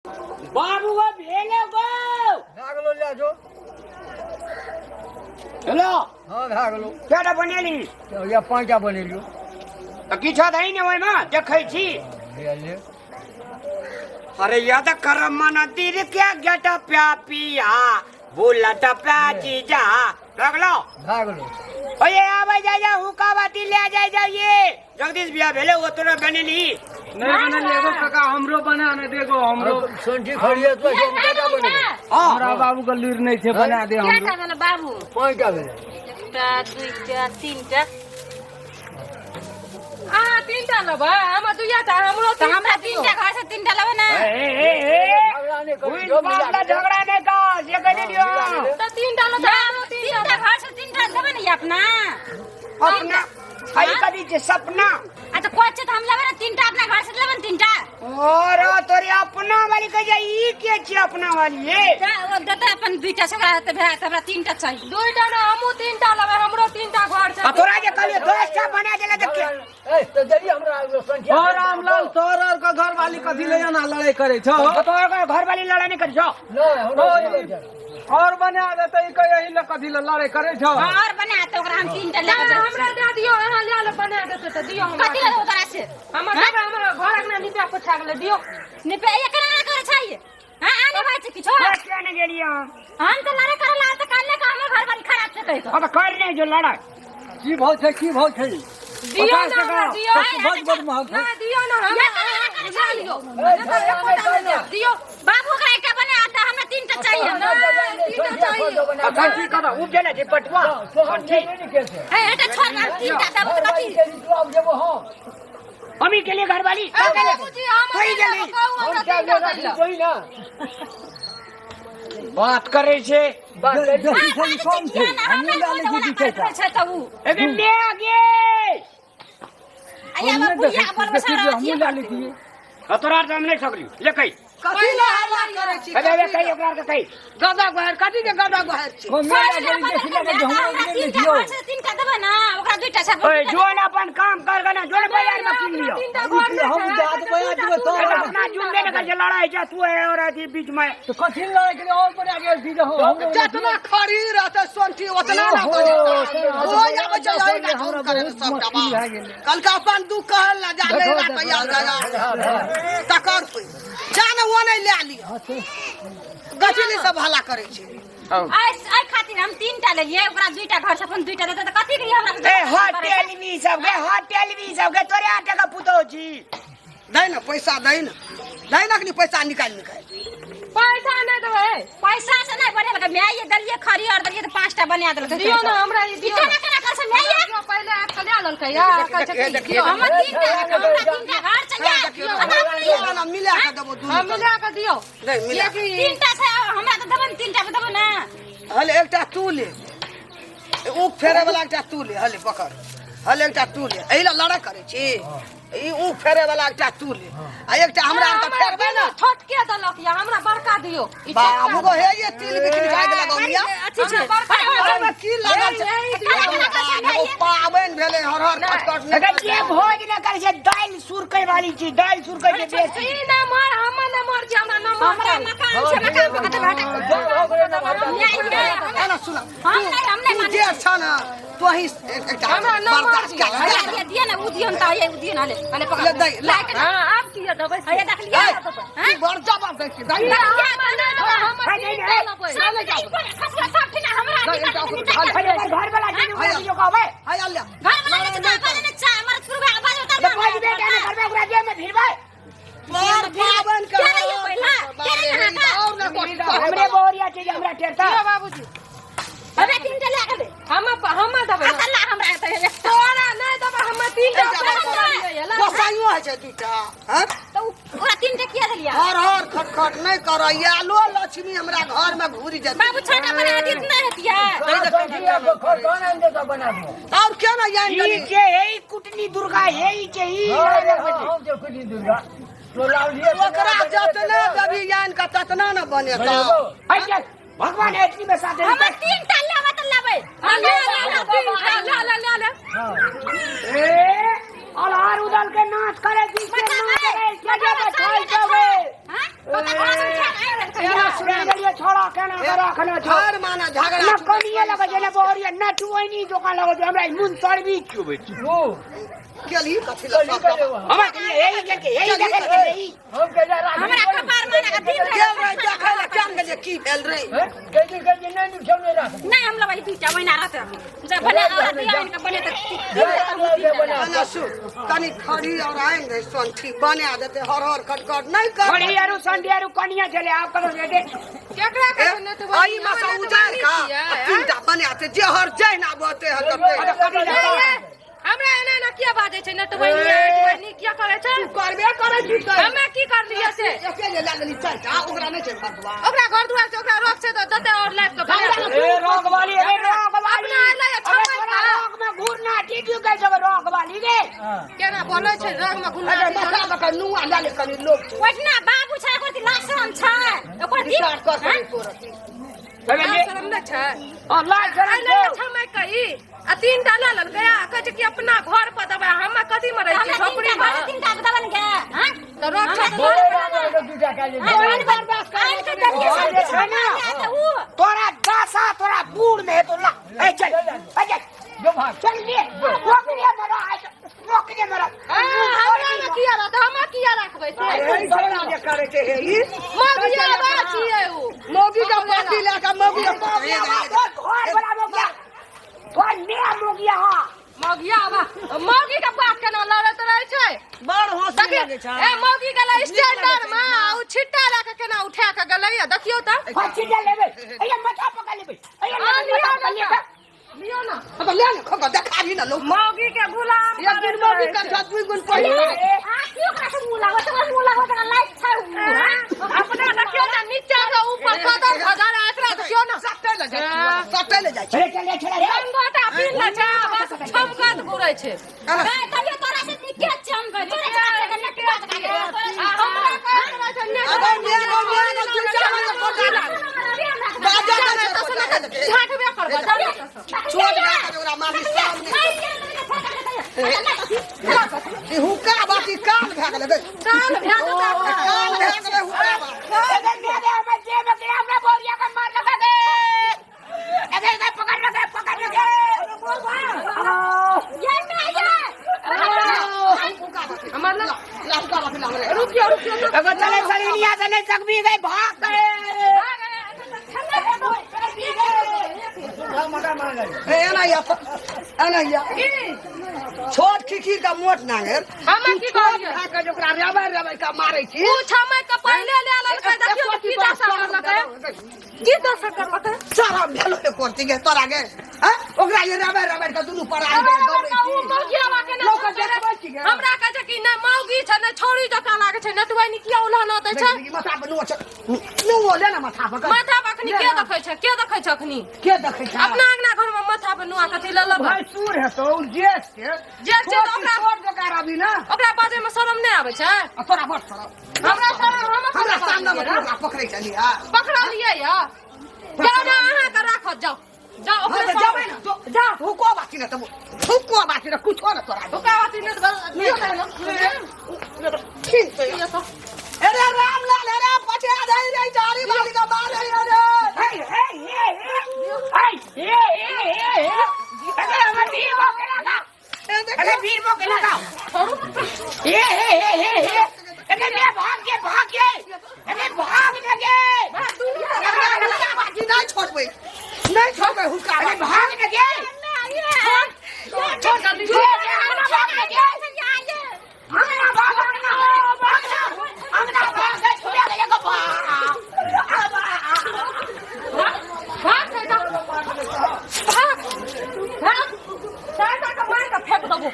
बाबू वो भेले गो भागलो ले जो हेलो हां भागलो केटा बनेली या पांचा बनेलियो त की छ दै ने ओइमा देखै छी ले ले अरे याद करम मंदिर क्या गेट प्यापिया बुलट प्याची जा भागलो ओए आबै जा जा हुकाबाती ले जाय जाइए जगदीश भैया भेले वो तोरा बनेली नहीं बनेली एगो काका हमरो बना ने देगो हमरो संठी खड़िए तो हम केटा बने हमरा बाबू का लीर नहीं थे बना दे हमरो केटा बने बाबू पांचा भेले एकटा दुईटा तीनटा तीनटा लबा हम दुईटा हमरो त हमरा तीनटा घर से तीनटा लबा ना झगड़ा ने कोई बाबला झगड़ा ने का ये कने दियो त तीनटा ल तीनटा घर से तीनटा लबा ना अपना अपना आई कदी जे सपना आ त कोच त हम लबा ना तीनटा अपना घर से लबा ना तीनटा और तोरी अपना वाली कह जा ई के छी अपना वाली ये ओ दता अपन दुईटा से त भे हमरा तीनटा चाहिए दुईटा ना हमो तीनटा लबा हमरो तीनटा घर से तोरा जे कहलिए दोस्ता बना देले त के ए तो जरी हमरा संख्या और रामलाल तोर और का घर वाली कथी ले जाना लड़ाई करे छो तोर घर वाली लड़ाई नहीं कर छो और बना देते ई कहीं ले कथी ले लड़ाई करे छो और बना त ओकरा हम तीनटा ले हमरा दे दियो एना ले ले बना देते त दियो हम कथी ले ओकरा से हम हमरा घर में निपा पोछा गेले दियो निपे एकरा ना करे चाहिए हां आने बात की छोड़ क्या ने गेलिए हम त लड़ाई करला त काल का हमर घर वाली खराब से कहि अब कर नहीं जो लड़ाई की भाव छै दियो ना दियो बहुत बहुत महंग ना दियो ना हम दियो बाबू ओकरा एकटा बने आता हमरा तीनटा चाहिए ना तीनटा चाहिए अच्छा ठीक है उब गेले जे पटवा संठी नहीं कैसे ए एटा छोड़ ना तीनटा दब त कथी तू अब जेबो हां हमी के लिए घर वाली बाबूजी हम कोई गेली हम क्या ले कोई ना बात करे छे बात कम छे हम डाले की दिखे छै त उ अबे ले आगे आया बुढ़िया बोल बसारा हम डाले की तोरा हम नहीं सकली ले कई कथी ले हल्ला करे छी अबे कई ओकरा के कई गदा गहर कथी के गदा गहर छी मेला गली देखि लगे जो हम ले लियो तीनटा देबे ना ओकरा दुईटा से ओए जोन अपन काम कर गना जोन बाजार में किन लियो हम दाद बया दिबे तो अपना जुन देने का लड़ाई जा तू है और अथी बीच में तो कथी लड़ाई के और पर आगे सीधे हो हम जितना खड़ी रहते संठी उतना ना बने हो जाबे चाहिए ना हम करे सब दबा कल का अपन दू कहल ना जा ले ना तैयार गया तकर जाने वो नहीं ले लिया गछली सब हल्ला करे छी आई खातिर हम तीनटा ले लिए ओकरा दुईटा घर से अपन दुईटा देते त कथी के हमरा ए होटल भी सब के तोरे आटे का पुतो छी दे ना पैसा दे ना कि पैसा निकाल पैसा नहीं देबे पैसा से नहीं बने लगे मैं ये दलिए खरी और दलिए तो पांचटा बना देलक दियो ना हमरा ये दियो केना केना कर से मैं ये पहले आप कल्या ललकै या देखियो हम तीनटा घर चाहिए ना मिला के देबो हम मिला के दियो नहीं मिला तीनटा से हमरा तो देबे तीनटा देबे ना हले एकटा तू ले ऊ फेरे वाला एकटा तू ले हले पकड़ हले एकटा तू ले एला लड़ा करे छी ई ऊ फेरे वाला एकटा तू ले आ एकटा हमरा के फेरबे ना छोटके दलक या हमरा बड़का दियो बाबू को हे ये तिल बिकनी जाय देला गमिया अच्छी छै हमरा की लागल छै पाबन भेले हर खटखट अगर ये भोज न करे छे दाल सुरकै वाली छी दाल सुरकै के बेसी ई ना मार हम ना मार छी हमरा ना मार हमरा मकान छै मकान पे कते भाटा ना सुन हम नहीं तू जे अच्छा ना तो ही एकटा हमरा ना बर्दाश्त कर ये दिए ना उदियन त ये उदियन हाले हाले पकड़ ले दे लाइक हां आप किए दबे ये देख लिया हां बड़ जवाब दे के दे घर वाला जी जो कहबे हाय अल्लाह भोज बेटा ने घर में ओकरा जे में भिड़बै मार पावन कर हमरे बोरिया चीज हमरा टेरता बाबूजी अबे तीनटा ले आके दे हम दबे अल्लाह हमरा तोरा नहीं दबे हम तीनटा गोसाइयो है छै दूटा हां तो ओकरा तीनटा किया देलिया हर खटखट नहीं कर आलो लक्ष्मी हमरा घर में घुरी जात बाबू छोटा बना दी नहीं हतिया और क्या ना यान ई के एई कुटनी दुर्गा एई के ई ओकरा जतना कभी यान का ततना न बने का अच्छा भगवान इतनी में साथ हम तीनटा लेबे त लेबे ले ए अलहार उदल के नाच करे जी के नाच करे जगह पे चल जावे हां ये छोड़ा केना के रखना छ हर माना झगड़ा न कनिए लगे जेने बोरिया न टुइनी दोकान लगे हमरा मुन सर्विस छुबे वो केली कथि चली लगा करे वहाँ हमरा के यही के यही देखे के यही हम के जा राखी हमरा कपार माना के दिन के रे देखै ला केन गेलिए की भेल रे के नहीं निकल नहीं राख नहीं हम लोग तू चावई ना रहते जब बने और दिया इनका बने तक ना सु तनी खड़ी और आएंगे सोंठी बना देते हर हर खटखट नहीं कर खड़ियारू संडियारू कनिया चले आप करो दे केकरा के न तो आई मसा उजार का तीनटा बनाते जे हर जय ना बोते हर करते हमरा एना ना किया बाजे छै नटवैनी किया करे छै करबे करे छी हमे की कर लिया से अकेले लागली चाचा ओकरा नहीं छै भगवा ओकरा घर दुआर से ओकरा रोक से तो दते और लाइफ के ए रोग वाली अपना अल्लाह या छोड़ रोग में घूरना ठीक है सब रोग वाली रे केना बोलै छै रोग में घुना अरे मका मका नुआ डाले कनी लोग ओठना बाबू छै ओकर लाशरम छै ओकर दी विचार कर कनी तोरत लाशरम न छै अल्लाह करे अल्लाह छमै कई आ तीन डाला लल गया कहे कि अपना घर पर दबा हम कथि में रह छी झोपड़ी में तीन टा दबा न गया हां तो रोक छै तोरा दासा तोरा बूढ़ में तो ला ए चल जो भाग चल लिए रोकने मरा हमरा न किया रहत हम किया रखबै से ए छोड़ा जे करे के हे ई मगिया बाची है उ मोगी का पाती लेके मोगी का घर बना मोगिया घर नया मोगिया हां मगिया बा मगी के बात केना लड़त रहे छै बड़ हंसी लागे छै ए मगी गेलै स्टैंडर में उ छिट्टा लाके केना उठा के गेलै देखियो त छिट्टा लेबे ए माथा पकड़ लेबे ए माथा लेबे लियो ना अब ले ले खो देखा भी ना लोग मगी के गुलाम एक दिन मोगी का साथ दुई गुण पड़ी क्यों का मुंह लागत लाइट छै अपना देखियो ना नीचे से ऊपर कदम हजार एकरा देखियो ना सटे ले जाय चले चले चले रंगोटा पिन ले जा बस छमकत घुरै छै कहियो तोरा से निके चमकै चले चले नेटवा के हमरा कहै छै अबे मेरे तू चाहे पकड़ बाजा झाटबे करबा छोड़ दे ओकरा मारी सामने ई हुक्का बाकी कान भए गेलै बे कान भए कान भए गेलै हुक्का अगर चले सलीनिया से नहीं सकबी गई भाग गए छोट खिखी का मोट नांगर हम की करिए खा के ओकरा रेबै का मारै छी तू छमै के पहले ले ललकै देखियो की दशा करलकै की दशा करलकै सारा भेलो के करती गे तोरा गे हां ओकरा ये रेबै का दुनु पर आ गए दौड़ै छी मौगियावा के लोक देखबै छी हमरा कहै कि न मौगी छ न छोरी जका लागे छै नटवैनी किया उलहना दै छै माथा पर नुओ ले ना माथा पर माथा पर अखनी के देखै छै अखनी के देखै छै अपना अंगना घर में माथा पर नुआ कथि ल लब भाई सूर है तो जेस के जे छै तो ओकरा छोट जका रबी ना ओकरा बाजे में शरम नहीं आबै छै तोरा बड़ शरम हमरा शरम हमरा सामने में ओकरा पकड़ै छली आ पकड़ा लिये या जाओ ना अहाँ के राखत जाओ जाओ ओकरा जाबै ना जा हुको बाकी ना कुछो ना तोरा ओकरा ने ठीक छै अरे राम लाल अरे पछे दई रे चारी बारी का मार रे हे अरे हमर वीर को के लगा अरे वीर को के लगा हे अरे मैं भाग के अरे भाग लगे बाकी नहीं छोड़बै हुका अरे भाग लगे छोड़ कर दीजिए भाग लगे फेंक दबो